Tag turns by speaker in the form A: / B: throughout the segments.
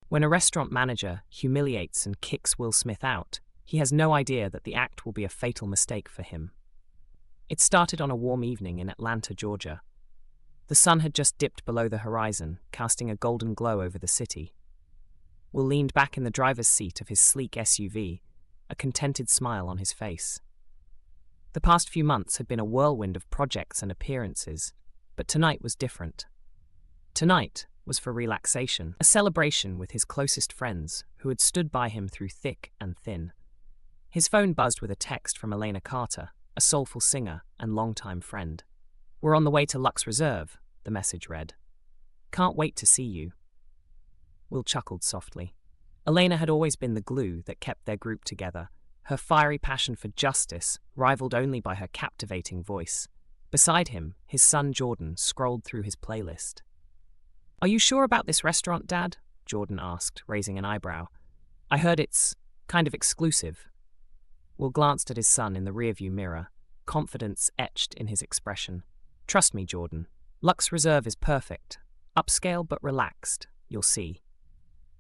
A: When a restaurant manager humiliates and kicks Will Smith out, he has no idea that the act will be a fatal mistake for him. It started on a warm evening in Atlanta, Georgia. The sun had just dipped below the horizon, casting a golden glow over the city. Will leaned back in the driver's seat of his sleek SUV, a contented smile on his face. The past few months had been a whirlwind of projects and appearances, but tonight was different. Tonight was for relaxation, a celebration with his closest friends who had stood by him through thick and thin. His phone buzzed with a text from Elena Carter, a soulful singer and longtime friend. "We're on the way to Lux Reserve," the message read. "Can't wait to see you." Will chuckled softly. Elena had always been the glue that kept their group together, her fiery passion for justice rivaled only by her captivating voice. Beside him, his son Jordan scrolled through his playlist. "Are you sure about this restaurant, Dad?" Jordan asked, raising an eyebrow. "I heard it's kind of exclusive." Will glanced at his son in the rearview mirror, confidence etched in his expression. "Trust me, Jordan. Lux Reserve is perfect. Upscale but relaxed, you'll see."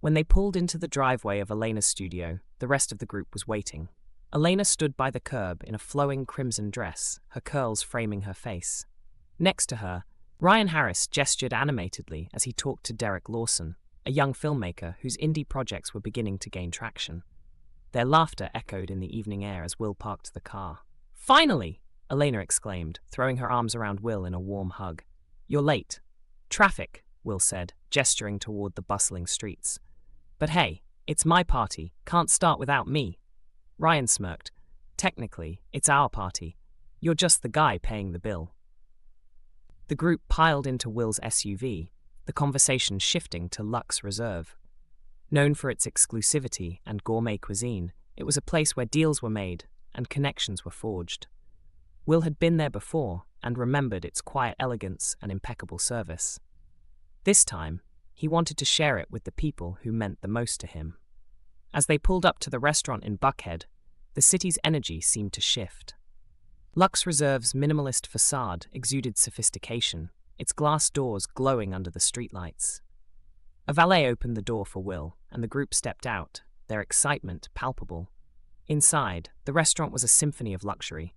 A: When they pulled into the driveway of Elena's studio, the rest of the group was waiting. Elena stood by the curb in a flowing crimson dress, her curls framing her face. Next to her, Ryan Harris gestured animatedly as he talked to Derek Lawson, a young filmmaker whose indie projects were beginning to gain traction. Their laughter echoed in the evening air as Will parked the car. "Finally!" Elena exclaimed, throwing her arms around Will in a warm hug. "You're late." "Traffic," Will said, gesturing toward the bustling streets. "But hey, it's my party. Can't start without me." Ryan smirked. "Technically, it's our party. You're just the guy paying the bill." The group piled into Will's SUV, the conversation shifting to Lux Reserve. Known for its exclusivity and gourmet cuisine, it was a place where deals were made and connections were forged. Will had been there before and remembered its quiet elegance and impeccable service. This time, he wanted to share it with the people who meant the most to him. As they pulled up to the restaurant in Buckhead, the city's energy seemed to shift. Lux Reserve's minimalist facade exuded sophistication, its glass doors glowing under the streetlights. A valet opened the door for Will, and the group stepped out, their excitement palpable. Inside, the restaurant was a symphony of luxury.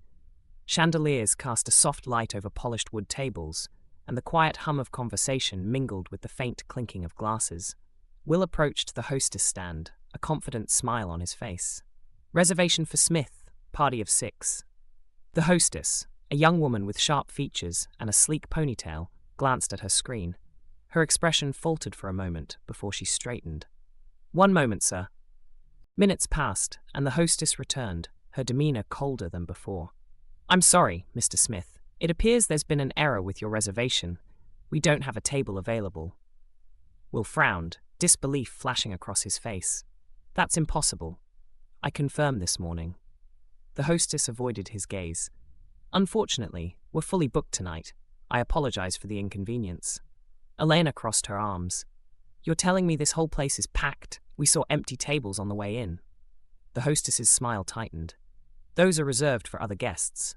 A: Chandeliers cast a soft light over polished wood tables, and the quiet hum of conversation mingled with the faint clinking of glasses. Will approached the hostess stand, a confident smile on his face. "Reservation for Smith, party of 6. The hostess, a young woman with sharp features and a sleek ponytail, glanced at her screen. Her expression faltered for a moment before she straightened. "1 moment, sir." Minutes passed, and the hostess returned, her demeanor colder than before. "I'm sorry, Mr. Smith. It appears there's been an error with your reservation. We don't have a table available." Will frowned, disbelief flashing across his face. "That's impossible. I confirmed this morning." The hostess avoided his gaze. "Unfortunately, we're fully booked tonight. I apologize for the inconvenience." Elena crossed her arms. "You're telling me this whole place is packed? We saw empty tables on the way in." The hostess's smile tightened. "Those are reserved for other guests."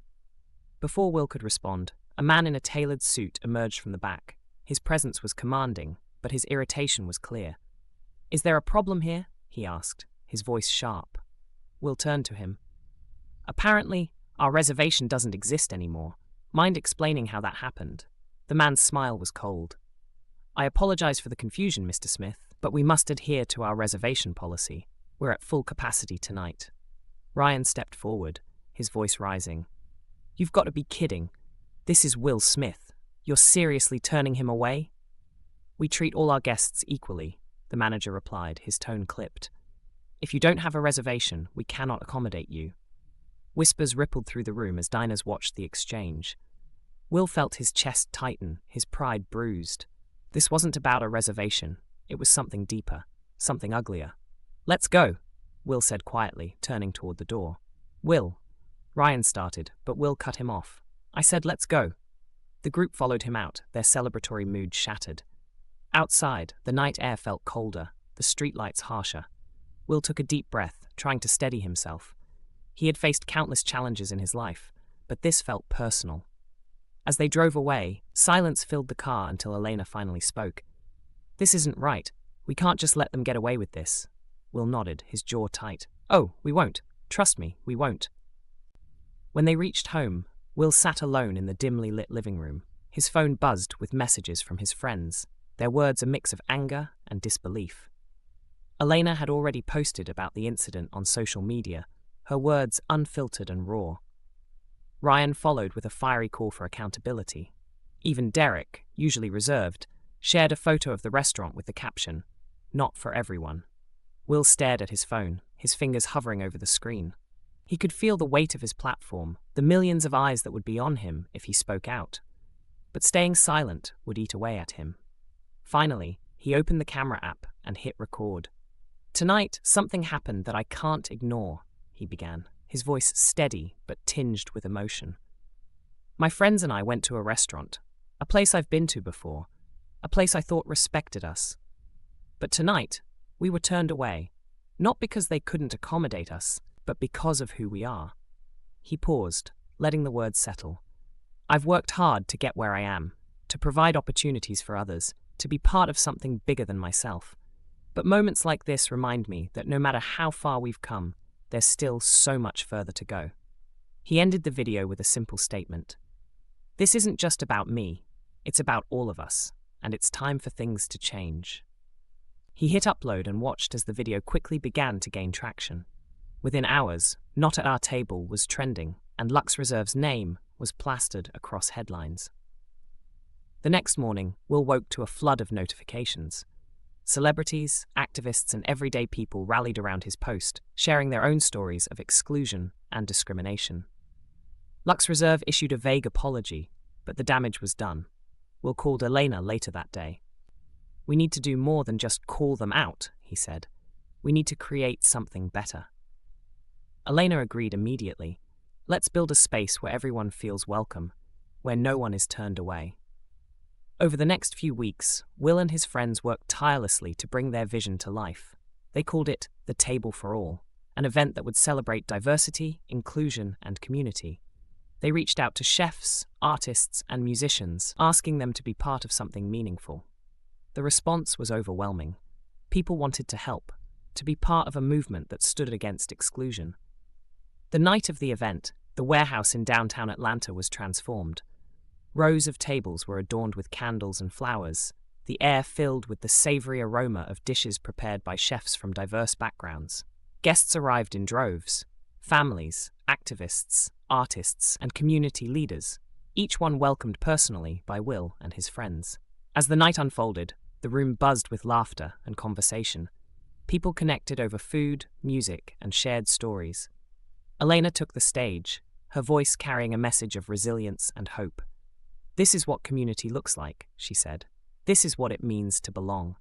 A: Before Will could respond, a man in a tailored suit emerged from the back. His presence was commanding, but his irritation was clear. "Is there a problem here?" he asked, his voice sharp. Will turned to him. "Apparently, our reservation doesn't exist anymore. Mind explaining how that happened?" The man's smile was cold. "I apologize for the confusion, Mr. Smith, but we must adhere to our reservation policy. We're at full capacity tonight." Ryan stepped forward, his voice rising. "You've got to be kidding. This is Will Smith. You're seriously turning him away?" "We treat all our guests equally," the manager replied, his tone clipped. "If you don't have a reservation, we cannot accommodate you." Whispers rippled through the room as diners watched the exchange. Will felt his chest tighten, his pride bruised. This wasn't about a reservation. It was something deeper, something uglier. "Let's go," Will said quietly, turning toward the door. "Will," Ryan started, but Will cut him off. "I said let's go." The group followed him out, their celebratory mood shattered. Outside, the night air felt colder, the streetlights harsher. Will took a deep breath, trying to steady himself. He had faced countless challenges in his life, but this felt personal. As they drove away, silence filled the car until Elena finally spoke. "This isn't right. We can't just let them get away with this. Will nodded, his jaw tight. Oh, we won't. Trust me, we won't. When they reached home, Will sat alone in the dimly lit living room. His phone buzzed with messages from his friends, their words a mix of anger and disbelief. Elena had already posted about the incident on social media, her words unfiltered and raw. Ryan followed with a fiery call for accountability. Even Derek, usually reserved, shared a photo of the restaurant with the caption, "Not for everyone." Will stared at his phone, his fingers hovering over the screen. He could feel the weight of his platform, the millions of eyes that would be on him if he spoke out. But staying silent would eat away at him. Finally, he opened the camera app and hit record. "Tonight, something happened that I can't ignore," he began, his voice steady but tinged with emotion. "My friends and I went to a restaurant, a place I've been to before, a place I thought respected us. But tonight, we were turned away, not because they couldn't accommodate us, but because of who we are." He paused, letting the words settle. "I've worked hard to get where I am, to provide opportunities for others, to be part of something bigger than myself. But moments like this remind me that no matter how far we've come, there's still so much further to go." He ended the video with a simple statement. "This isn't just about me, it's about all of us, and it's time for things to change." He hit upload and watched as the video quickly began to gain traction. Within hours, "Not at Our Table" was trending, and Lux Reserve's name was plastered across headlines. The next morning, Will woke to a flood of notifications. Celebrities, activists, and everyday people rallied around his post, sharing their own stories of exclusion and discrimination. Lux Reserve issued a vague apology, but the damage was done. Will called Elena later that day. "We need to do more than just call them out," he said. "We need to create something better." Elena agreed immediately. "Let's build a space where everyone feels welcome, where no one is turned away." Over the next few weeks, Will and his friends worked tirelessly to bring their vision to life. They called it The Table for All, an event that would celebrate diversity, inclusion, and community. They reached out to chefs, artists, and musicians, asking them to be part of something meaningful. The response was overwhelming. People wanted to help, to be part of a movement that stood against exclusion. The night of the event, the warehouse in downtown Atlanta was transformed. Rows of tables were adorned with candles and flowers, the air filled with the savory aroma of dishes prepared by chefs from diverse backgrounds. Guests arrived in droves: families, activists, artists, and community leaders, each one welcomed personally by Will and his friends. As the night unfolded, the room buzzed with laughter and conversation. People connected over food, music, and shared stories. Elena took the stage, her voice carrying a message of resilience and hope. "This is what community looks like," she said. "This is what it means to belong."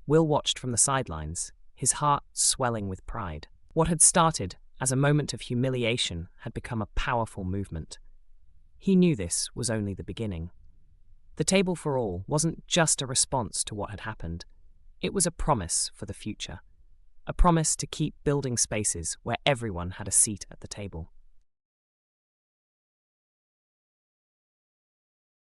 A: Will watched from the sidelines, his heart swelling with pride. What had started as a moment of humiliation had become a powerful movement. He knew this was only the beginning. The Table for All wasn't just a response to what had happened. It was a promise for the future. A promise to keep building spaces where everyone had a seat at the table.